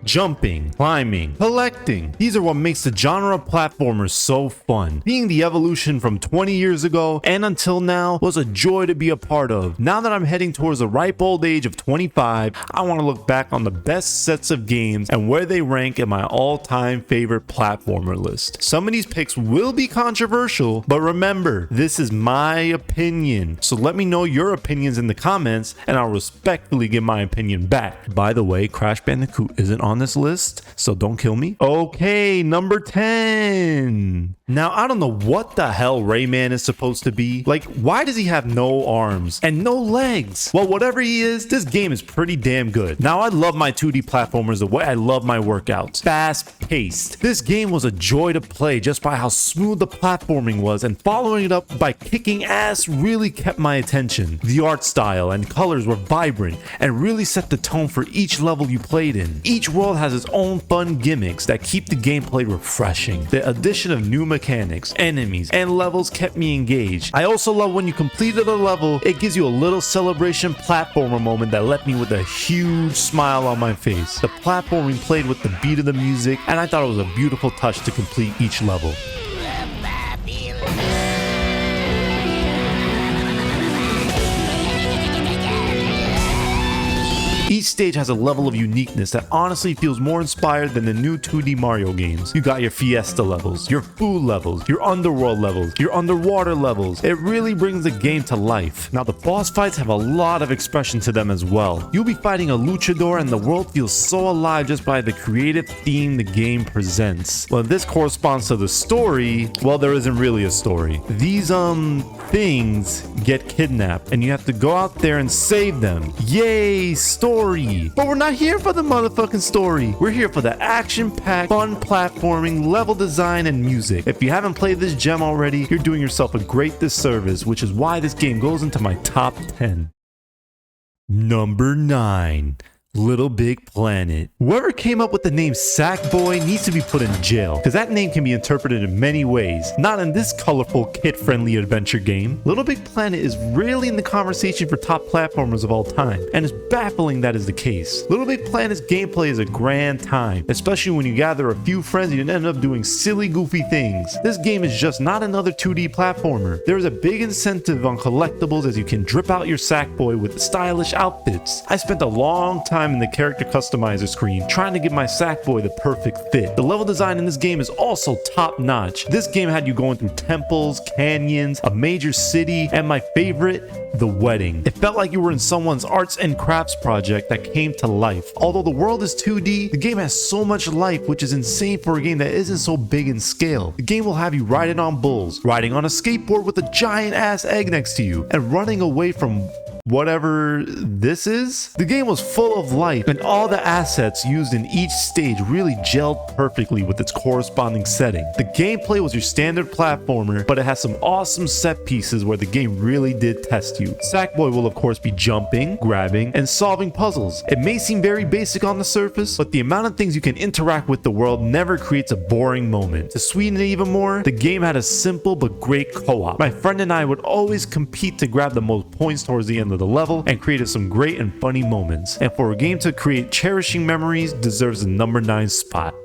Jumping, climbing, collecting. These are what makes the genre of platformers so fun. Being the evolution from 20 years ago and until now was a joy to be a part of. Now that I'm heading towards the ripe old age of 25, I want to look back on the best sets of games and where they rank in my all-time favorite platformer list. Some of these picks will be controversial, but remember, this is my opinion. So let me know your opinions in the comments and I'll respectfully give my opinion back. By the way, Crash Bandicoot isn't on this list, so don't kill me. Okay, number 10. Now, I don't know what the hell Rayman is supposed to be. Like, why does he have no arms and no legs? Well, whatever he is, this game is pretty damn good. Now, I love my 2D platformers the way I love my workouts. Fast-paced. This game was a joy to play just by how smooth the platforming was, and following it up by kicking ass really kept my attention. The art style and colors were vibrant and really set the tone for each level you played in. Each world has its own fun gimmicks that keep the gameplay refreshing. The addition of new mechanics, enemies, and levels kept me engaged. I also love when you completed a level, it gives you a little celebration platformer moment that left me with a huge smile on my face. The platforming played with the beat of the music, and I thought it was a beautiful touch to complete each level. Each stage has a level of uniqueness that honestly feels more inspired than the new 2D Mario games. You got your Fiesta levels, your food levels, your underworld levels, your underwater levels. It really brings the game to life. Now the boss fights have a lot of expression to them as well. You'll be fighting a luchador and the world feels so alive just by the creative theme the game presents. Well, this corresponds to the story. Well, there isn't really a story. These things get kidnapped and you have to go out there and save them. Yay, story! But we're not here for the motherfucking story. We're here for the action-packed, fun platforming, level design, and music. If you haven't played this gem already, you're doing yourself a great disservice, which is why this game goes into my top 10. Number 9. Little Big Planet. Whoever came up with the name Sackboy needs to be put in jail, because that name can be interpreted in many ways, not in this colorful, kid-friendly adventure game. Little Big Planet is really in the conversation for top platformers of all time, and it's baffling that is the case. Little Big Planet's gameplay is a grand time, especially when you gather a few friends and you end up doing silly, goofy things. This game is just not another 2D platformer. There is a big incentive on collectibles as you can drip out your Sackboy with stylish outfits. I spent a long time in the character customizer screen trying to give my Sackboy the perfect fit. The level design in this game is also top notch. This game had you going through temples, canyons, a major city, and my favorite, the wedding. It felt like you were in someone's arts and crafts project that came to life. Although the world is 2D, the game has so much life, which is insane for a game that isn't so big in scale. The game will have you riding on bulls, riding on a skateboard with a giant ass egg next to you, and running away from whatever this is. The game was full of life, and all the assets used in each stage really gelled perfectly with its corresponding setting. The gameplay was your standard platformer, but it has some awesome set pieces where the game really did test you. Sackboy will of course be jumping, grabbing, and solving puzzles. It may seem very basic on the surface, but the amount of things you can interact with the world never creates a boring moment. To sweeten it even more, the game had a simple but great co-op. My friend and I would always compete to grab the most points towards the end of the level and created some great and funny moments. And for a game to create cherishing memories, deserves the number 9 spot.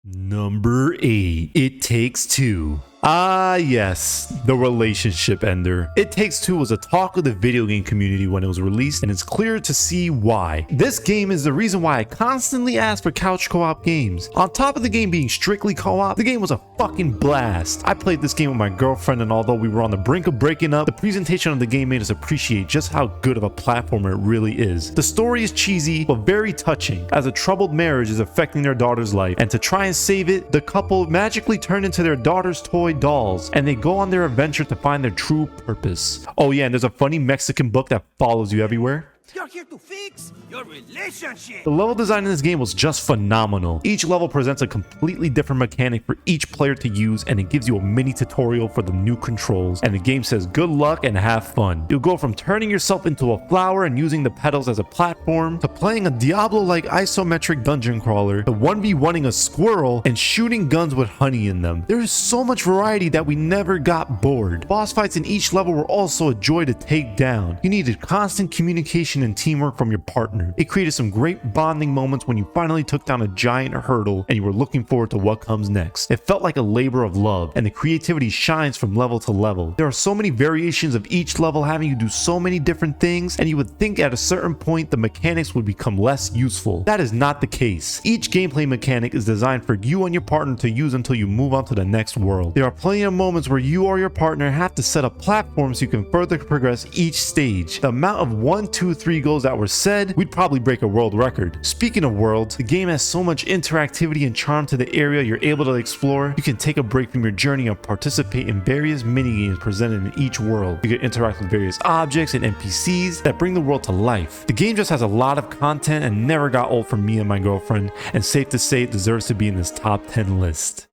Number 8. It Takes Two. Ah, yes, the relationship ender. It Takes Two was a talk of the video game community when it was released, and it's clear to see why. This game is the reason why I constantly ask for couch co-op games. On top of the game being strictly co-op, the game was a fucking blast. I played this game with my girlfriend, and although we were on the brink of breaking up, the presentation of the game made us appreciate just how good of a platformer it really is. The story is cheesy, but very touching, as a troubled marriage is affecting their daughter's life, and to try and save it, the couple magically turn into their daughter's toy dolls, and they go on their adventure to find their true purpose. Oh yeah, and there's a funny Mexican book that follows you everywhere. You're here to fix your relationship. The level design in this game was just phenomenal. Each level presents a completely different mechanic for each player to use, and it gives you a mini tutorial for the new controls. And the game says good luck and have fun. You'll go from turning yourself into a flower and using the petals as a platform, to playing a Diablo-like isometric dungeon crawler, to 1v1ing a squirrel, and shooting guns with honey in them. There is so much variety that we never got bored. Boss fights in each level were also a joy to take down. You needed constant communication dedication and teamwork from your partner. It created some great bonding moments when you finally took down a giant hurdle and you were looking forward to what comes next. It felt like a labor of love, and the creativity shines from level to level. There are so many variations of each level having you do so many different things, and you would think at a certain point the mechanics would become less useful. That is not the case. Each gameplay mechanic is designed for you and your partner to use until you move on to the next world. There are plenty of moments where you or your partner have to set up platforms so you can further progress each stage. The amount of 1, 2, 3 goals that were said, we'd probably break a world record. Speaking of worlds, the game has so much interactivity and charm to the area you're able to explore. You can take a break from your journey and participate in various minigames presented in each world. You can interact with various objects and NPCs that bring the world to life. The game just has a lot of content and never got old for me and my girlfriend, and safe to say it deserves to be in this top 10 list.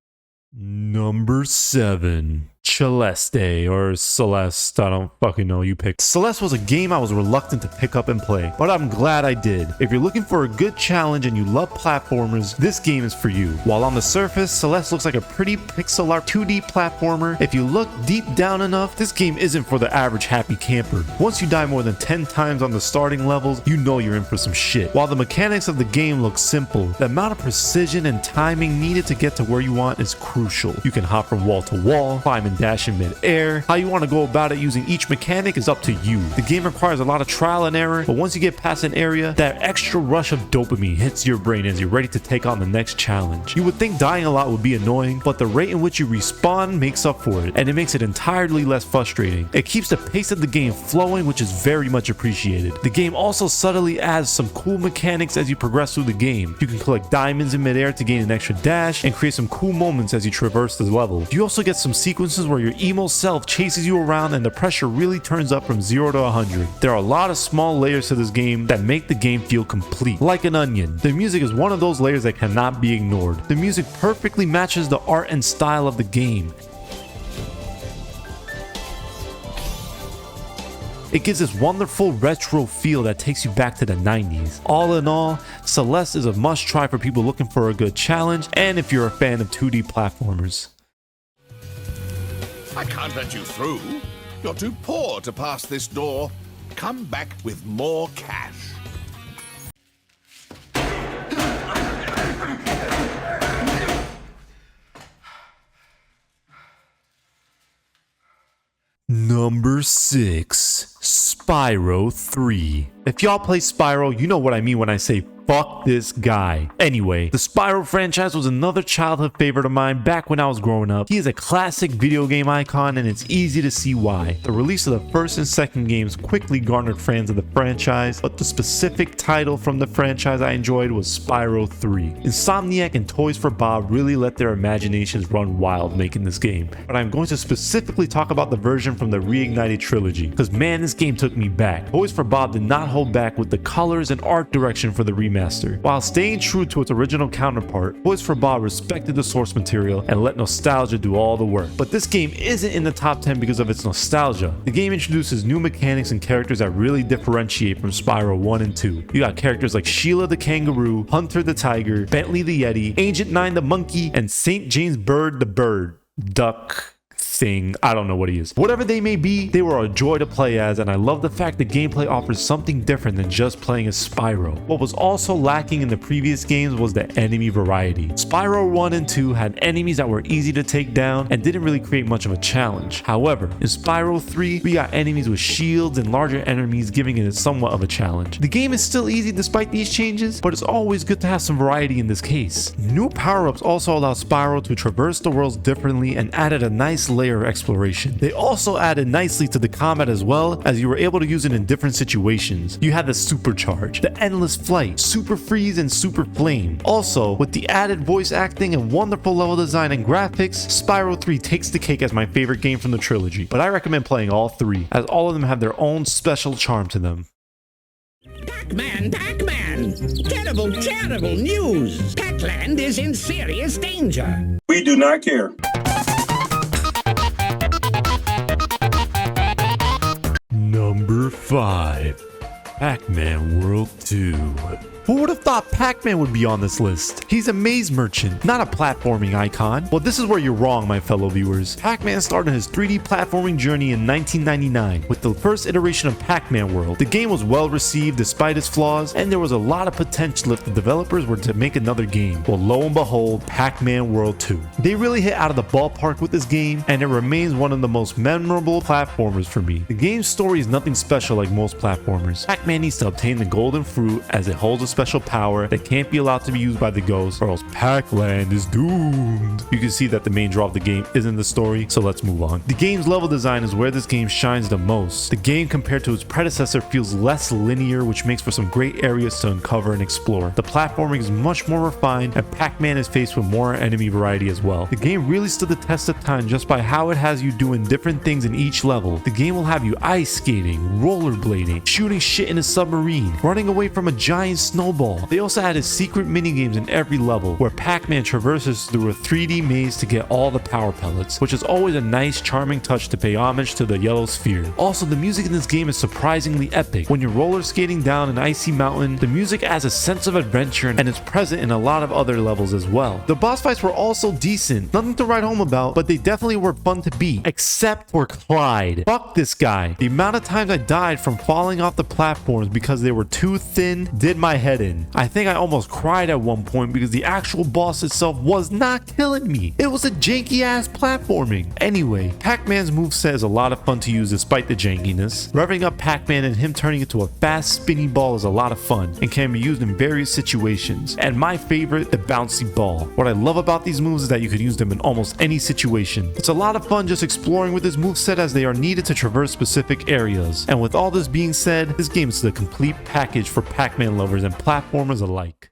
Number 7. Celeste or Celeste, I don't fucking know, you picked. Celeste was a game I was reluctant to pick up and play, but I'm glad I did. If you're looking for a good challenge and you love platformers, this game is for you. While on the surface, Celeste looks like a pretty pixel art 2D platformer, if you look deep down enough, this game isn't for the average happy camper. Once you die more than 10 times on the starting levels, you know you're in for some shit. While the mechanics of the game look simple, the amount of precision and timing needed to get to where you want is crucial. You can hop from wall to wall, climb and dash in mid-air. How you want to go about it using each mechanic is up to you. The game requires a lot of trial and error, but once you get past an area, that extra rush of dopamine hits your brain as you're ready to take on the next challenge. You would think dying a lot would be annoying, but the rate in which you respawn makes up for it, and it makes it entirely less frustrating. It keeps the pace of the game flowing, which is very much appreciated. The game also subtly adds some cool mechanics as you progress through the game. You can collect diamonds in mid-air to gain an extra dash and create some cool moments as you traverse the level. You also get some sequences where your emo self chases you around and the pressure really turns up from 0 to 100. There are a lot of small layers to this game that make the game feel complete, like an onion. The music is one of those layers that cannot be ignored. The music perfectly matches the art and style of the game. It gives this wonderful retro feel that takes you back to the 90s. All in all, Celeste is a must try for people looking for a good challenge and if you're a fan of 2D platformers. I can't let you through. You're too poor to pass this door. Come back with more cash. Number 6. Spyro 3. If y'all play Spyro, you know what I mean when I say fuck this guy. Anyway, the Spyro franchise was another childhood favorite of mine back when I was growing up. He is a classic video game icon and it's easy to see why. The release of the first and second games quickly garnered fans of the franchise, but the specific title from the franchise I enjoyed was Spyro 3. Insomniac and Toys for Bob really let their imaginations run wild making this game, but I'm going to specifically talk about the version from the Reignited trilogy, because man, this game took me back. Toys for Bob did not hold back with the colors and art direction for the remaster. While staying true to its original counterpart, Toys for Bob respected the source material and let nostalgia do all the work. But this game isn't in the top 10 because of its nostalgia. The game introduces new mechanics and characters that really differentiate from Spyro 1 and 2. You got characters like Sheila the Kangaroo, Hunter the Tiger, Bentley the Yeti, Agent 9 the Monkey, and St. James Bird the Bird. Duck thing, I don't know what he is. Whatever they may be, they were a joy to play as, and I love the fact that gameplay offers something different than just playing as Spyro. What was also lacking in the previous games was the enemy variety. Spyro 1 and 2 had enemies that were easy to take down and didn't really create much of a challenge. However, in Spyro 3, we got enemies with shields and larger enemies, giving it somewhat of a challenge. The game is still easy despite these changes, but it's always good to have some variety in this case. New power-ups also allow Spyro to traverse the worlds differently and added a nice layer of exploration. They also added nicely to the combat as well, as you were able to use it in different situations. You had the supercharge, the endless flight, super freeze, and super flame. Also, with the added voice acting and wonderful level design and graphics, Spyro 3 takes the cake as my favorite game from the trilogy, but I recommend playing all three, as all of them have their own special charm to them. PacMan! Terrible, terrible news! Pac-Land is in serious danger! We do not care. Number 5. PacMan World 2. Who would have thought Pac-Man would be on this list? He's a maze merchant, not a platforming icon. Well, this is where you're wrong, my fellow viewers. Pac-Man started his 3D platforming journey in 1999 with the first iteration of Pac-Man World. The game was well received despite its flaws, and there was a lot of potential if the developers were to make another game. Well, lo and behold, Pac-Man World 2. They really hit out of the ballpark with this game, and it remains one of the most memorable platformers for me. The game's story is nothing special like most platformers. Pac-Man needs to obtain the golden fruit as it holds a special power that can't be allowed to be used by the ghost, or else Pac-Land is doomed. You can see that the main draw of the game isn't the story, so let's move on. The game's level design is where this game shines the most. The game compared to its predecessor feels less linear, which makes for some great areas to uncover and explore. The platforming is much more refined, and Pac-Man is faced with more enemy variety as well. The game really stood the test of time just by how it has you doing different things in each level. The game will have you ice skating, rollerblading, shooting shit in a submarine, running away from a giant snowball. They also added secret minigames in every level, where Pac-Man traverses through a 3D maze to get all the power pellets, which is always a nice, charming touch to pay homage to the yellow sphere. Also, the music in this game is surprisingly epic. When you're roller skating down an icy mountain, the music adds a sense of adventure, and it's present in a lot of other levels as well. The boss fights were also decent, nothing to write home about, but they definitely were fun to beat, except for Clyde. Fuck this guy. The amount of times I died from falling off the platforms because they were too thin did my head in. I think I almost cried at one point because the actual boss itself was not killing me. It was a janky ass platforming. Anyway, Pac-Man's moveset is a lot of fun to use despite the jankiness. Revving up Pac-Man and him turning into a fast spinny ball is a lot of fun and can be used in various situations. And my favorite, the bouncy ball. What I love about these moves is that you can use them in almost any situation. It's a lot of fun just exploring with this moveset as they are needed to traverse specific areas. And with all this being said, this game is the complete package for Pac-Man lovers and platformers alike.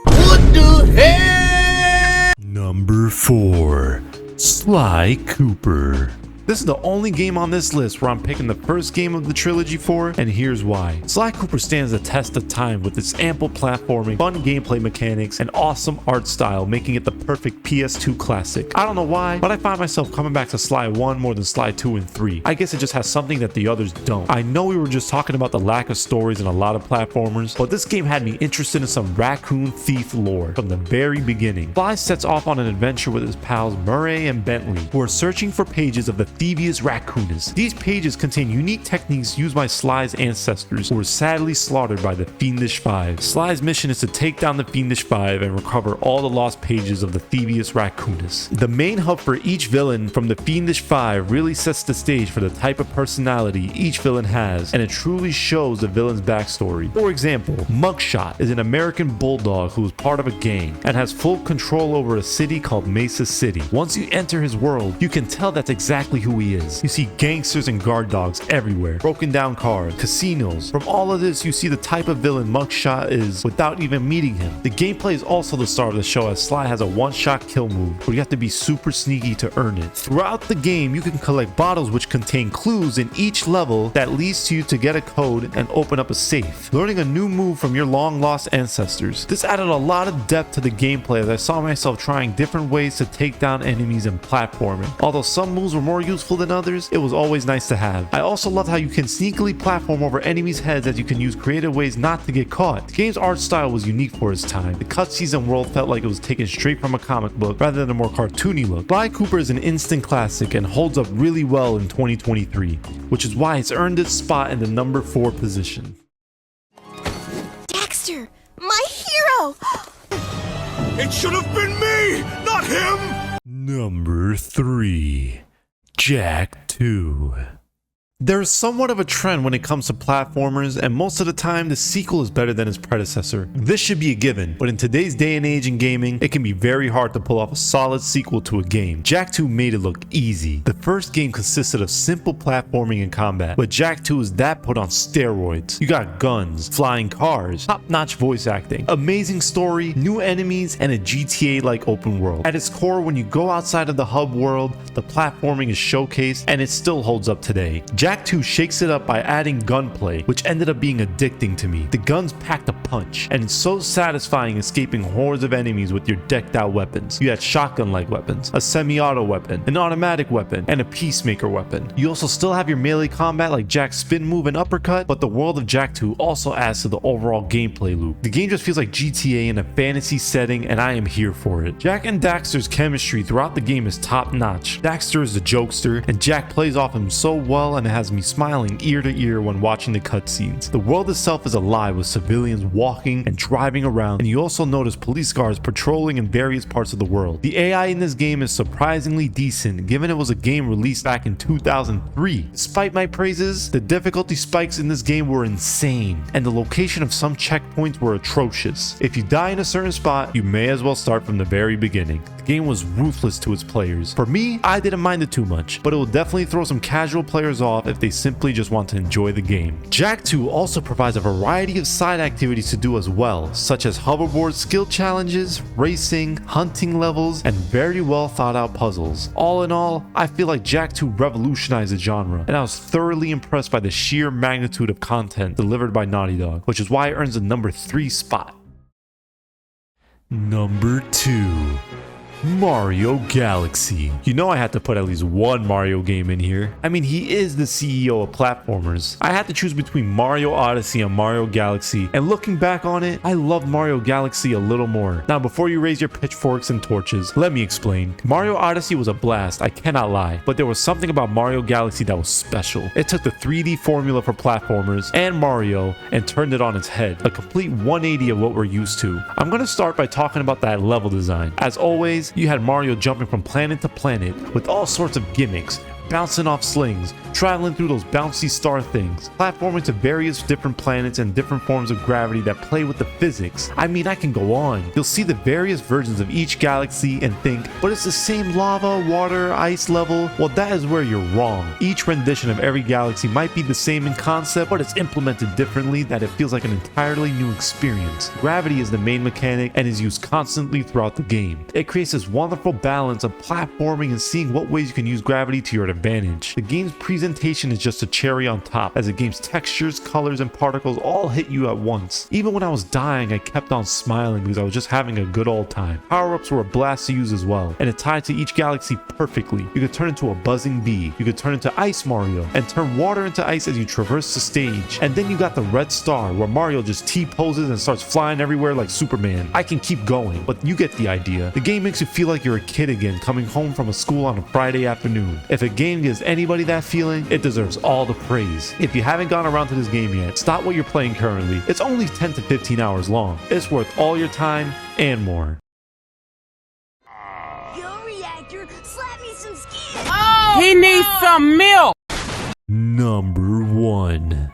What the hell? Number 4. Sly Cooper. This is the only game on this list where I'm picking the first game of the trilogy for, and here's why. Sly Cooper stands the test of time with its ample platforming, fun gameplay mechanics, and awesome art style, making it the perfect PS2 classic. I don't know why, but I find myself coming back to Sly 1 more than Sly 2 and 3. I guess it just has something that the others don't. I know we were just talking about the lack of stories in a lot of platformers, but this game had me interested in some raccoon thief lore from the very beginning. Sly sets off on an adventure with his pals Murray and Bentley, who are searching for pages of the devious raccoonus. These pages contain unique techniques used by Sly's ancestors, who were sadly slaughtered by the Fiendish Five. Sly's mission is to take down the Fiendish Five and recover all the lost pages of the Thievius Raccoonus. The main hub for each villain from the Fiendish Five really sets the stage for the type of personality each villain has, and it truly shows the villain's backstory. For example, Mugshot is an American bulldog who is part of a gang and has full control over a city called Mesa City. Once you enter his world, you can tell that's exactly who he is. You see gangsters and guard dogs everywhere, broken down cars, casinos. From all of this, you see the type of villain Mugshot is without even meeting him. The gameplay is also the star of the show, as Sly has a one-shot kill move where you have to be super sneaky to earn it. Throughout the game, you can collect bottles which contain clues in each level that leads to you to get a code and open up a safe, learning a new move from your long-lost ancestors. This added a lot of depth to the gameplay as I saw myself trying different ways to take down enemies and platforming. Although some moves were more useful than others, it was always nice to have. I also loved how you can sneakily platform over enemies' heads as you can use creative ways not to get caught. The game's art style was unique for its time. The cutscenes and world felt like it was taken straight from a comic book rather than a more cartoony look. Sly Cooper is an instant classic and holds up really well in 2023, which is why it's earned its spot in the number 4 position. Dexter, my hero! It should have been me, not him! Number 3. Jak 2. There's somewhat of a trend when it comes to platformers, and most of the time the sequel is better than its predecessor. This should be a given, but in today's day and age in gaming, it can be very hard to pull off a solid sequel to a game. Jak 2 made it look easy. The first game consisted of simple platforming and combat, but Jak 2 is that put on steroids. You got guns, flying cars, top-notch voice acting, amazing story, new enemies, and a GTA-like open world. At its core, when you go outside of the hub world, the platforming is showcased, and it still holds up today. Jak Jak 2 shakes it up by adding gunplay, which ended up being addicting to me. The guns packed a punch, and it's so satisfying escaping hordes of enemies with your decked out weapons. You had shotgun-like weapons, a semi-auto weapon, an automatic weapon, and a peacemaker weapon. You also still have your melee combat like Jak's spin move and uppercut, but the world of Jak 2 also adds to the overall gameplay loop. The game just feels like GTA in a fantasy setting, and I am here for it. Jak and Daxter's chemistry throughout the game is top notch. Daxter is the jokester, and Jak plays off him so well, and it has me smiling ear to ear when watching the cutscenes. The world itself is alive with civilians walking and driving around, and you also notice police cars patrolling in various parts of the world. The AI in this game is surprisingly decent, given it was a game released back in 2003. Despite my praises, the difficulty spikes in this game were insane, and the location of some checkpoints were atrocious. If you die in a certain spot, you may as well start from the very beginning. The game was ruthless to its players. For me, I didn't mind it too much, but it will definitely throw some casual players off if they simply just want to enjoy the game. Jak 2 also provides a variety of side activities to do as well, such as hoverboard skill challenges, racing, hunting levels, and very well thought out puzzles. All in all, I feel like Jak 2 revolutionized the genre, and I was thoroughly impressed by the sheer magnitude of content delivered by Naughty Dog, which is why it earns the number 3 spot. Number 2. Mario Galaxy. You know I had to put at least one Mario game in here. I mean, he is the CEO of platformers. I had to choose between Mario Odyssey and Mario Galaxy, and looking back on it, I loved Mario Galaxy a little more. Now, before you raise your pitchforks and torches, let me explain. Mario Odyssey was a blast, I cannot lie, but there was something about Mario Galaxy that was special. It took the 3D formula for platformers and Mario and turned it on its head, a complete 180 of what we're used to. I'm gonna start by talking about that level design. As always, you had Mario jumping from planet to planet with all sorts of gimmicks, bouncing off slings, traveling through those bouncy star things, platforming to various different planets and different forms of gravity that play with the physics. I mean, I can go on. You'll see the various versions of each galaxy and think, but it's the same lava, water, ice level. Well, that is where you're wrong. Each rendition of every galaxy might be the same in concept, but it's implemented differently that it feels like an entirely new experience. Gravity is the main mechanic and is used constantly throughout the game. It creates this wonderful balance of platforming and seeing what ways you can use gravity to your advantage. The game's presentation is just a cherry on top, as the game's textures, colors, and particles all hit you at once. Even when I was dying, I kept on smiling because I was just having a good old time. Power-ups were a blast to use as well, and it tied to each galaxy perfectly. You could turn into a buzzing bee, you could turn into Ice Mario, and turn water into ice as you traverse the stage. And then you got the red star, where Mario just T-poses and starts flying everywhere like Superman. I can keep going, but you get the idea. The game makes you feel like you're a kid again, coming home from a school on a Friday afternoon. If a game gives anybody that feeling, it deserves all the praise. If you haven't gone around to this game yet, stop what you're playing currently. It's only 10 to 15 hours long. It's worth all your time and more. Yo, reactor, slap me some skin. He needs some milk. Number 1.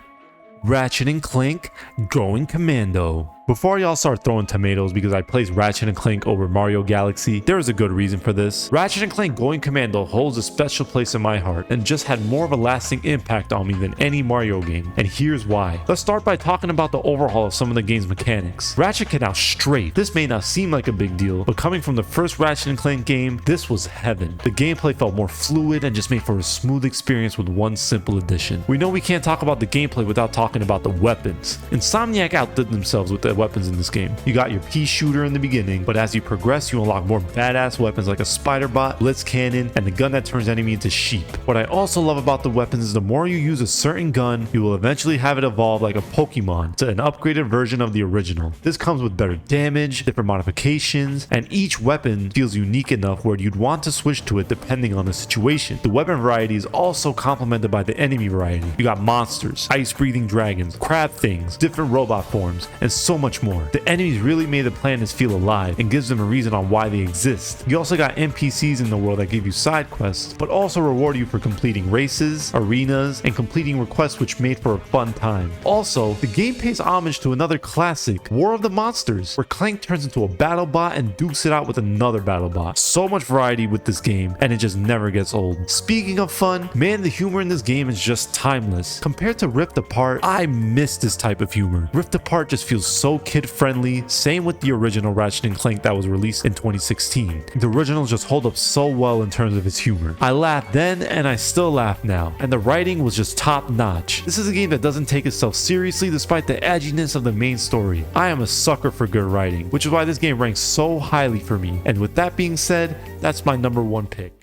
Ratchet and Clank going Commando. Before y'all start throwing tomatoes because I placed Ratchet and Clank over Mario Galaxy, there is a good reason for this. Ratchet and Clank Going Commando holds a special place in my heart and just had more of a lasting impact on me than any Mario game, and here's why. Let's start by talking about the overhaul of some of the game's mechanics. Ratchet can now strafe. This may not seem like a big deal, but coming from the first Ratchet and Clank game, this was heaven. The gameplay felt more fluid and just made for a smooth experience with one simple addition. We know we can't talk about the gameplay without talking about the weapons. Insomniac outdid themselves with the weapons in this game. You got your pea shooter in the beginning, but as you progress, you unlock more badass weapons like a spider bot, blitz cannon, and the gun that turns enemy into sheep. What I also love about the weapons is the more you use a certain gun, you will eventually have it evolve like a Pokemon to an upgraded version of the original. This comes with better damage, different modifications, and each weapon feels unique enough where you'd want to switch to it depending on the situation. The weapon variety is also complemented by the enemy variety. You got monsters, ice-breathing dragons, crab things, different robot forms, and so much more. The enemies really made the planets feel alive and gives them a reason on why they exist. You also got NPCs in the world that give you side quests, but also reward you for completing races, arenas, and completing requests, which made for a fun time. Also, the game pays homage to another classic, War of the Monsters, where Clank turns into a battle bot and dukes it out with another battle bot. So much variety with this game, and it just never gets old. Speaking of fun, man, the humor in this game is just timeless. Compared to Rift Apart, I miss this type of humor. Rift Apart just feels so so kid-friendly, same with the original Ratchet and Clank that was released in 2016. The originals just hold up so well in terms of its humor. I laughed then and I still laugh now, and the writing was just top notch. This is a game that doesn't take itself seriously despite the edginess of the main story. I am a sucker for good writing, which is why this game ranks so highly for me, and with that being said, that's my number 1 pick.